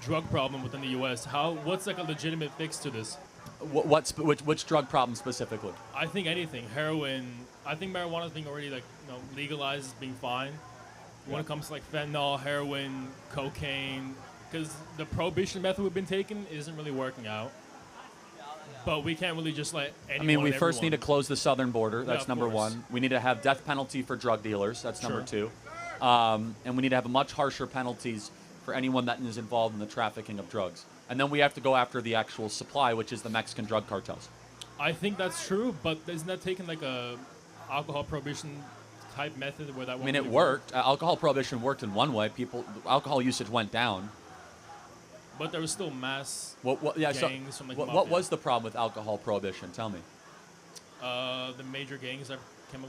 drug problem within the U.S. What's like a legitimate fix to this? Which drug problem specifically? I think anything. Heroin. I think marijuana is being already legalized, is being fine. When it comes to like fentanyl, heroin, cocaine, because the prohibition method we've been taking isn't really working out. But we can't really just let anyone. I mean, we first need to close the southern border. That's number course. one. We need to have death penalty for drug dealers. That's number two. And we need to have much harsher penalties for anyone that is involved in the trafficking of drugs. And then we have to go after the actual supply, which is the Mexican drug cartels. I think that's true, but isn't that taking like a alcohol prohibition type method where that? I mean, it worked. Alcohol prohibition worked in one way. Alcohol usage went down. But there was still mass So gangs from what was the problem with alcohol prohibition? Tell me. The major gangs that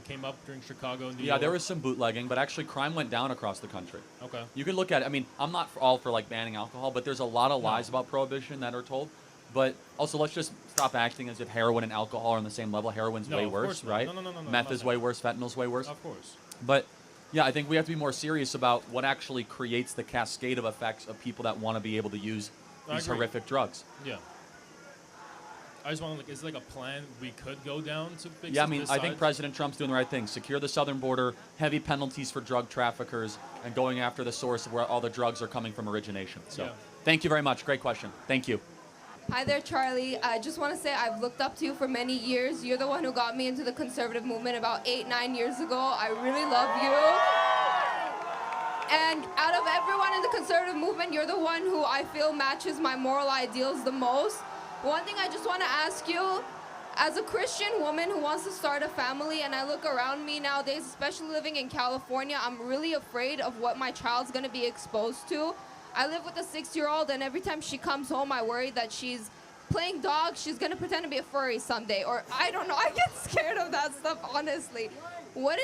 came up during Chicago and New York. Yeah, there was some bootlegging, but actually crime went down across the country. Okay. You can look at it. I mean, I'm not all for like banning alcohol, but there's a lot of lies about prohibition that are told. But also, let's just stop acting as if heroin and alcohol are on the same level. Heroin's way worse, right? No. Meth is way worse. Fentanyl's way worse. Of course. But yeah, I think we have to be more serious about what actually creates the cascade of effects of people that want to be able to use these horrific drugs. Yeah. I just want to is there like a plan we could go down to fix? Yeah, I mean, I think President Trump's doing the right thing. Secure the southern border, heavy penalties for drug traffickers, and going after the source of where all the drugs are coming from origination. So, Thank you very much. Great question. Thank you. Hi there, Charlie. I just want to say I've looked up to you for many years. You're the one who got me into the conservative movement about 8-9 years ago. I really love you. And out of everyone in the conservative movement, you're the one who I feel matches my moral ideals the most. One thing I just want to ask you, as a Christian woman who wants to start a family, and I look around me nowadays, especially living in California, I'm really afraid of what my child's going to be exposed to. I live with a 6-year-old, and every time she comes home, I worry that she's playing dog. She's going to pretend to be a furry someday, or I don't know. I get scared of that stuff, honestly. What do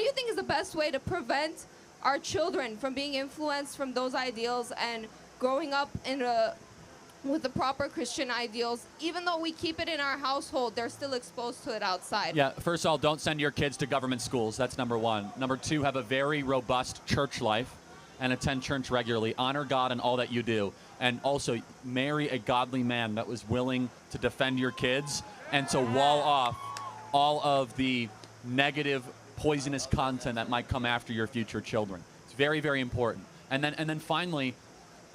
you think is the best way to prevent our children from being influenced from those ideals and growing up with the proper Christian ideals? Even though we keep it in our household, they're still exposed to it outside. Yeah, first of all, don't send your kids to government schools. That's number one. Number two, have a very robust church life and attend church regularly. Honor God in all that you do. And also, marry a godly man that was willing to defend your kids and to wall off all of the negative, poisonous content that might come after your future children. It's very, very important. And then finally,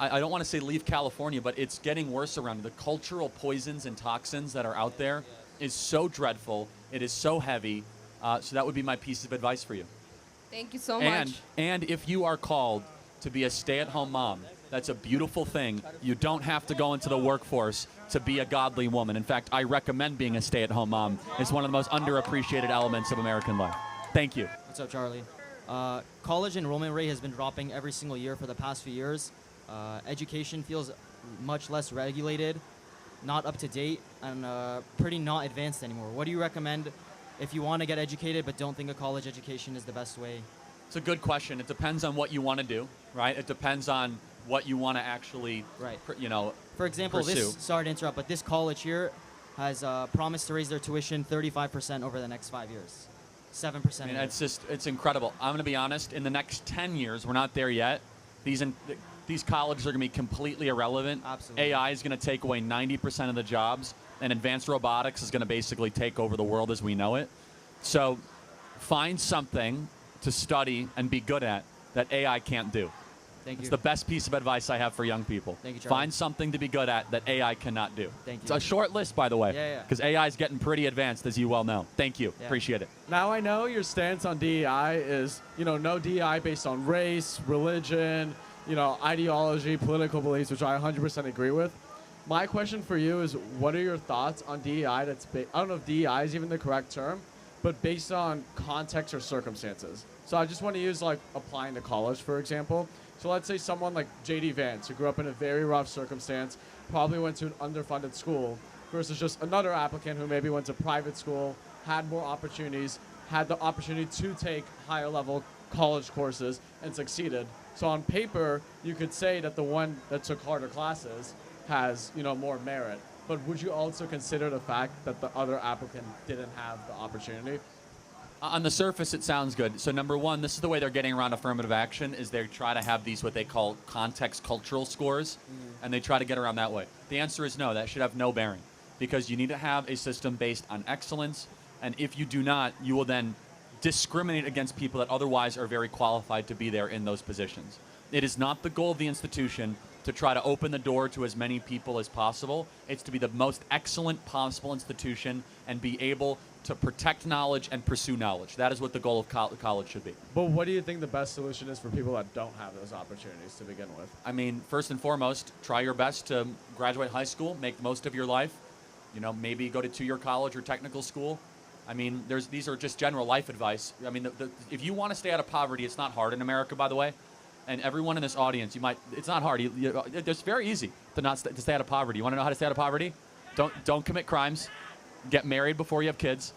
I don't want to say leave California, but it's getting worse around. The cultural poisons and toxins that are out there is so dreadful. It is so heavy. So that would be my piece of advice for you. Thank you so much. And if you are called to be a stay-at-home mom, that's a beautiful thing. You don't have to go into the workforce to be a godly woman. In fact, I recommend being a stay-at-home mom. It's one of the most underappreciated elements of American life. Thank you. What's up, Charlie? College enrollment rate has been dropping every single year for the past few years. Education feels much less regulated, not up to date, and pretty not advanced anymore. What do you recommend if you want to get educated but don't think a college education is the best way? It's a good question. It depends on what you want to do, right? It depends on what you want to actually, For example, pursue. sorry to interrupt, but this college here has promised to raise their tuition 35% over the next 5 years. 7%. I mean, it's incredible. I'm going to be honest. In the next 10 years, we're not there yet. These colleges are going to be completely irrelevant. Absolutely. AI is going to take away 90% of the jobs, and advanced robotics is going to basically take over the world as we know it. So find something to study and be good at that AI can't do. Thank you. It's the best piece of advice I have for young people. Thank you, Charlie. Find something to be good at that AI cannot do. Thank you. It's a short list, by the way, Yeah. because AI is getting pretty advanced, as you well know. Thank you. Yeah. Appreciate it. Now I know your stance on DEI is, no DEI based on race, religion, ideology, political beliefs, which I 100% agree with. My question for you is, what are your thoughts on DEI I don't know if DEI is even the correct term, but based on context or circumstances. So I just want to use applying to college, for example. So let's say someone like J.D. Vance, who grew up in a very rough circumstance, probably went to an underfunded school, versus just another applicant who maybe went to private school, had more opportunities, had the opportunity to take higher level college courses and succeeded. So on paper, you could say that the one that took harder classes has, more merit. But would you also consider the fact that the other applicant didn't have the opportunity? On the surface, it sounds good. So number one, this is the way they're getting around affirmative action, is they try to have these what they call context cultural scores, and they try to get around that way. The answer is no. That should have no bearing, because you need to have a system based on excellence, and if you do not, you will then discriminate against people that otherwise are very qualified to be there in those positions. It is not the goal of the institution to try to open the door to as many people as possible. It's to be the most excellent possible institution and be able to protect knowledge and pursue knowledge. That is what the goal of college should be. But what do you think the best solution is for people that don't have those opportunities to begin with? I mean, first and foremost, try your best to graduate high school, make the most of your life. You know, maybe go to two-year college or technical school. I mean, these are just general life advice. I mean, if you want to stay out of poverty, it's not hard in America, by the way. And everyone in this audience, it's not hard. It's very easy to stay out of poverty. You want to know how to stay out of poverty? Don't commit crimes. Get married before you have kids.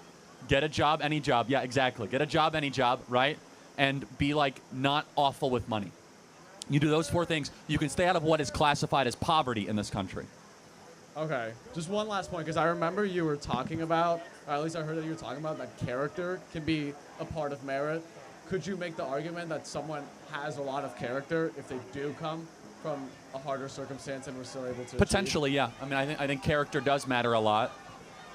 Get a job, any job. Yeah, exactly. Get a job, any job, right? And be like not awful with money. You do those four things, you can stay out of what is classified as poverty in this country. Okay, just one last point, because I remember you were talking about, or at least I heard that you were talking about, that character can be a part of merit. Could you make the argument that someone has a lot of character if they do come from a harder circumstance and we're still able to Potentially, yeah. I mean, I think character does matter a lot.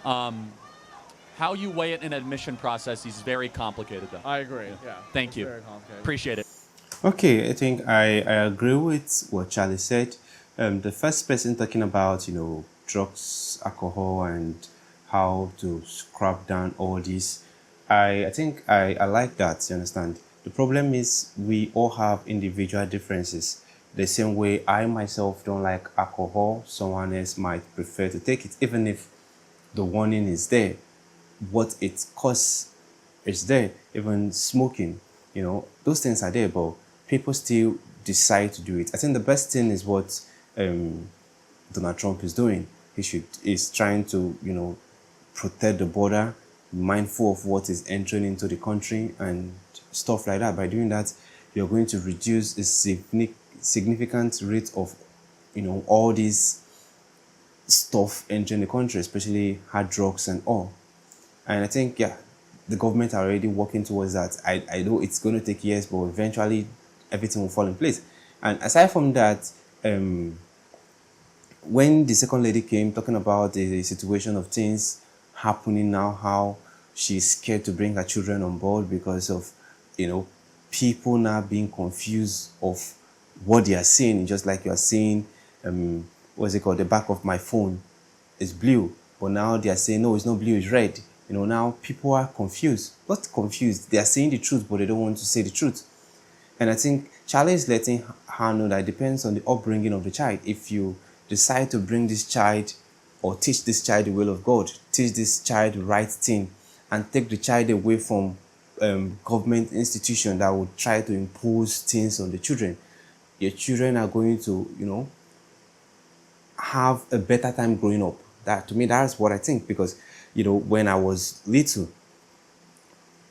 How you weigh it in an admission process is very complicated, though. I agree, yeah. Thank you. Very complicated. Appreciate it. Okay, I think I agree with what Charlie said. The first person talking about, drugs, alcohol, and how to scrap down all this, I think I like that, you understand? The problem is we all have individual differences. The same way I myself don't like alcohol, someone else might prefer to take it, even if the warning is there. What it costs is there. Even smoking, those things are there, but people still decide to do it. I think the best thing is what Donald Trump is doing. He's trying to, protect the border, mindful of what is entering into the country and stuff like that. By doing that, you're going to reduce a significant rate of, all this stuff entering the country, especially hard drugs and all. And I think, the government are already working towards that. I know it's going to take years, but eventually everything will fall in place. And aside from that, when the second lady came talking about the situation of things happening now, how she's scared to bring her children on board because of, people now being confused of what they are seeing, just like you are seeing, what's it called, the back of my phone is blue, but now they are saying, no, it's not blue, it's red. Now people are confused. Not confused, they are saying the truth, but they don't want to say the truth. And I think Charlie is letting her know that it depends on the upbringing of the child. If you decide to bring this child or teach this child the will of God, teach this child the right thing, and take the child away from government institution that would try to impose things on the children, your children are going to, have a better time growing up. That, to me, that's what I think, because, when I was little,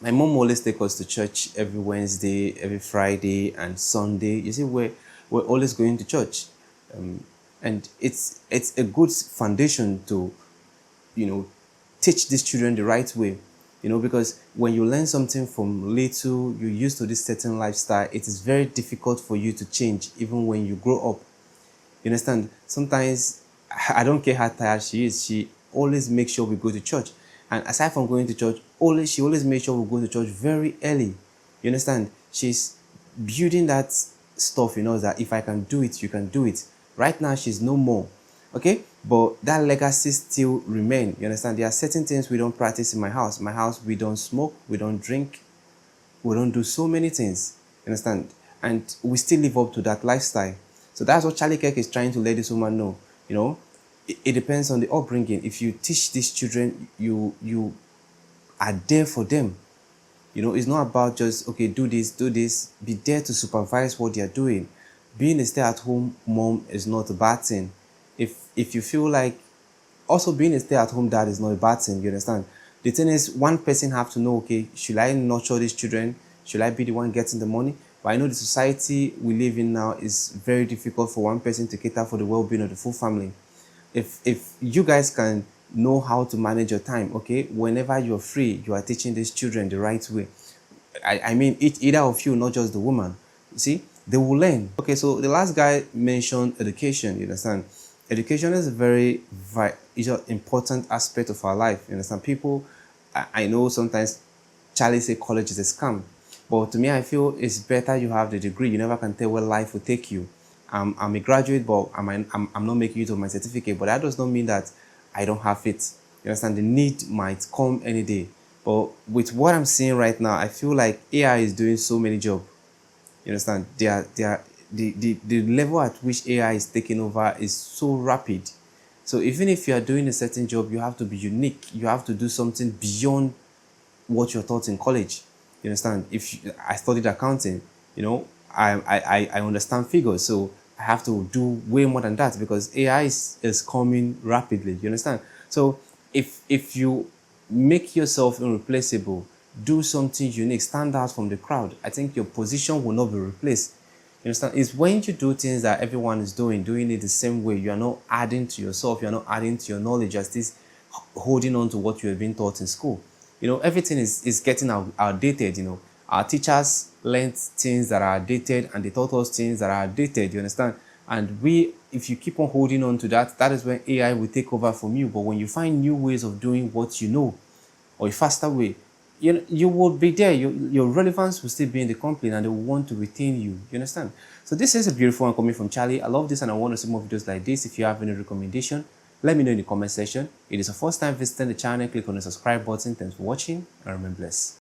my mom always take us to church every Wednesday, every Friday, and Sunday. You see, we're always going to church. And it's a good foundation to, teach these children the right way. Because when you learn something from little, you're used to this certain lifestyle, it is very difficult for you to change, even when you grow up. You understand? Sometimes, I don't care how tired she is, she always makes sure we go to church. And aside from going to church, she always makes sure we go to church very early. You understand? She's building that stuff in us that if I can do it, you can do it. Right now, she's no more. Okay? But that legacy still remains. You understand? There are certain things we don't practice in my house. My house, we don't smoke, we don't drink, we don't do so many things. You understand? And we still live up to that lifestyle. So that's what Charlie Kirk is trying to let this woman know. It depends on the upbringing. If you teach these children, you are there for them. It's not about just, okay, do this. Be there to supervise what they are doing. Being a stay-at-home mom is not a bad thing. If you feel like, also being a stay-at-home dad is not a bad thing, you understand? The thing is, one person have to know, okay, should I nurture these children? Should I be the one getting the money? But I know the society we live in now is very difficult for one person to cater for the well-being of the full family. If you guys can, know how to manage your time. Okay, whenever you're free, you are teaching these children the right way. I mean, either of you, not just the woman. You see, they will learn. Okay, so the last guy mentioned education. You understand? Education is a very important aspect of our life. You understand? People, I know sometimes Charlie say college is a scam, but to me, I feel it's better you have the degree. You never can tell where life will take you. I'm a graduate, but I'm not making use of my certificate. But that does not mean that I don't have it. You understand? The need might come any day. But with what I'm seeing right now, I feel like AI is doing so many jobs. You understand? The level at which AI is taking over is so rapid. So even if you are doing a certain job, you have to be unique. You have to do something beyond what you're taught in college. You understand? I studied accounting, you know, I understand figures, so I have to do way more than that because AI is coming rapidly. You understand? So if you make yourself irreplaceable, do something unique, stand out from the crowd, I think your position will not be replaced. You understand? It's when you do things that everyone is doing it the same way. You are not adding to yourself. You are not adding to your knowledge. You're still holding on to what you have been taught in school. You know, everything is getting outdated. You know, our teachers learned things that are outdated, and they taught us things that are outdated. You understand? And if you keep on holding on to that, that is when AI will take over from you. But when you find new ways of doing what you know, or a faster way, you will be there. Your relevance will still be in the company, and they will want to retain you. You understand? So this is a beautiful one coming from Charlie. I love this, and I want to see more videos like this. If you have any recommendation, let me know in the comment section. If it is your first time visiting the channel, click on the subscribe button. Thanks for watching, and remain blessed.